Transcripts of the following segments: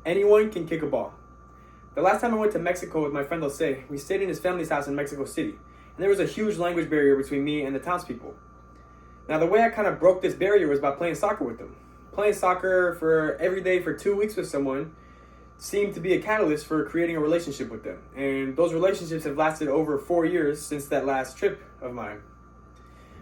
Anyone can kick a ball. The last time I went to Mexico with my friend Jose, we stayed in his family's house in Mexico City, and there was a huge language barrier between me and the townspeople. Now, the way I kind of broke this barrier was by playing soccer with them. Playing soccer for every day for 2 weeks with someone seemed to be a catalyst for creating a relationship with them, and those relationships have lasted over 4 years since that last trip of mine.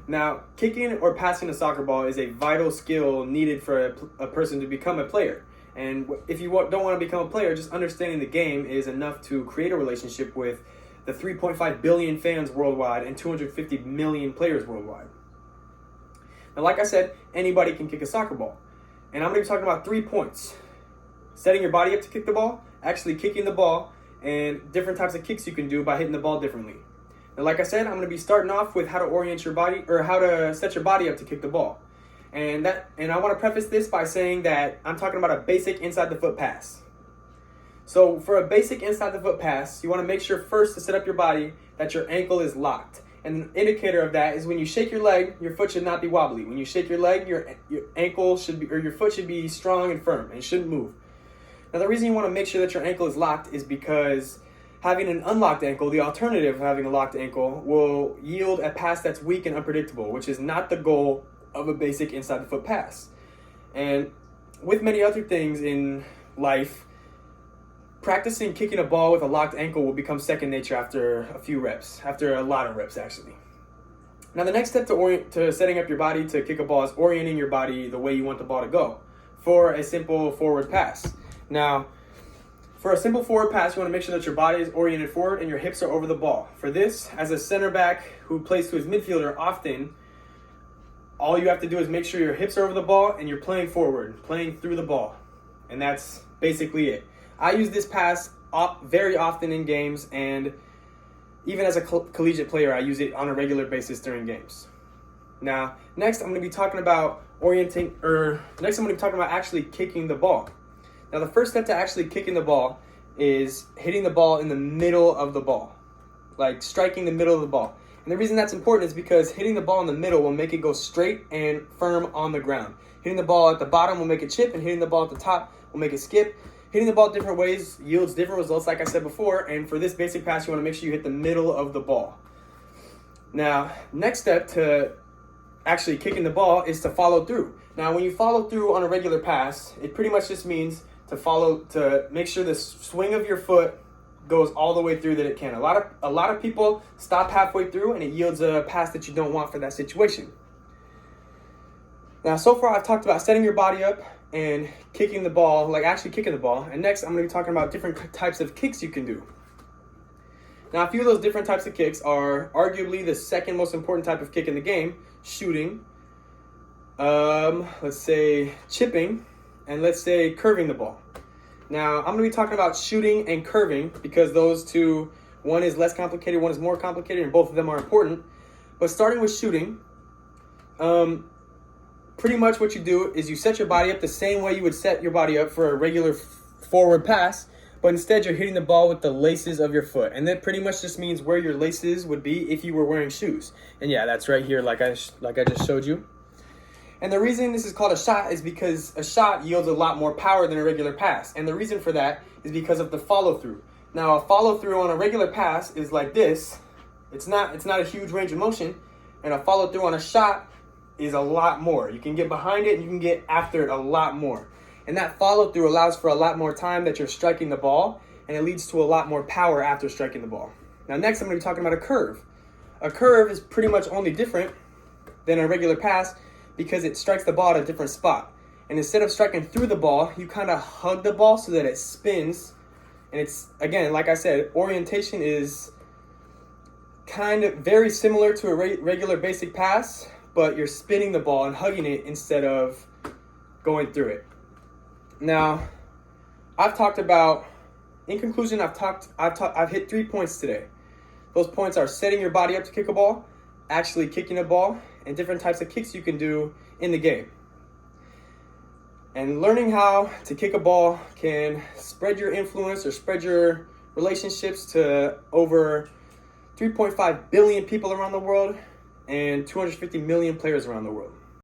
Now, kicking or passing a soccer ball is a vital skill needed for a person to become a player. And if you don't want to become a player, just understanding the game is enough to create a relationship with the 3.5 billion fans worldwide and 250 million players worldwide. Now, like I said, anybody can kick a soccer ball. And I'm going to be talking about 3 points. Setting your body up to kick the ball, actually kicking the ball, and different types of kicks you can do by hitting the ball differently. Now, like I said, I'm going to be starting off with how to orient your body, or how to set your body up to kick the ball. And I want to preface this by saying that I'm talking about a basic inside the foot pass. So for a basic inside the foot pass, you want to make sure first to set up your body that your ankle is locked. And an indicator of that is when you shake your leg, your foot should not be wobbly. When you shake your leg, your ankle should be, or your foot should be strong and firm and shouldn't move. Now, the reason you want to make sure that your ankle is locked is because having an unlocked ankle, the alternative of having a locked ankle, will yield a pass that's weak and unpredictable, which is not the goal of a basic inside the foot pass. And with many other things in life, practicing kicking a ball with a locked ankle will become second nature after a few reps, after a lot of reps actually. Now, the next step to setting up your body to kick a ball is orienting your body the way you want the ball to go for a simple forward pass. Now, for a simple forward pass, you want to make sure that your body is oriented forward and your hips are over the ball. For this, as a center back who plays to his midfielder often, all you have to do is make sure your hips are over the ball and you're playing forward, playing through the ball. And that's basically it. I use this pass very often in games, and even as a collegiate player, I use it on a regular basis during games. Now, next I'm going to be talking about actually kicking the ball. Now, the first step to actually kicking the ball is hitting the ball in the middle of the ball, like striking the middle of the ball. And the reason that's important is because hitting the ball in the middle will make it go straight and firm on the ground. Hitting the ball at the bottom will make it chip, and hitting the ball at the top will make it skip. Hitting the ball different ways yields different results, like I said before, and for this basic pass, you want to make sure you hit the middle of the ball. Now, next step to actually kicking the ball is to follow through. Now, when you follow through on a regular pass, it pretty much just means to make sure the swing of your foot goes all the way through that it can. A lot of people stop halfway through, and it yields a pass that you don't want for that situation. Now, so far I've talked about setting your body up and kicking the ball, like actually kicking the ball. And next I'm going to be talking about different types of kicks you can do. Now, a few of those different types of kicks are arguably the second most important type of kick in the game: shooting, let's say chipping, and let's say curving the ball. Now, I'm going to be talking about shooting and curving because those two, one is less complicated, one is more complicated, and both of them are important. But starting with shooting, pretty much what you do is you set your body up the same way you would set your body up for a regular forward pass, but instead you're hitting the ball with the laces of your foot. And that pretty much just means where your laces would be if you were wearing shoes. And yeah, that's right here like I just showed you. And the reason this is called a shot is because a shot yields a lot more power than a regular pass. And the reason for that is because of the follow-through. Now, a follow-through on a regular pass is like this. It's not a huge range of motion. And a follow-through on a shot is a lot more. You can get behind it and you can get after it a lot more. And that follow-through allows for a lot more time that you're striking the ball, and it leads to a lot more power after striking the ball. Now, next I'm going to be talking about a curve. A curve is pretty much only different than a regular pass because it strikes the ball at a different spot. And instead of striking through the ball, you kind of hug the ball so that it spins. And it's, again, like I said, orientation is kind of very similar to a regular basic pass, but you're spinning the ball and hugging it instead of going through it. Now, in conclusion, I've hit 3 points today. Those points are setting your body up to kick a ball, actually kicking a ball, and different types of kicks you can do in the game. And learning how to kick a ball can spread your influence or spread your relationships to over 3.5 billion people around the world and 250 million players around the world.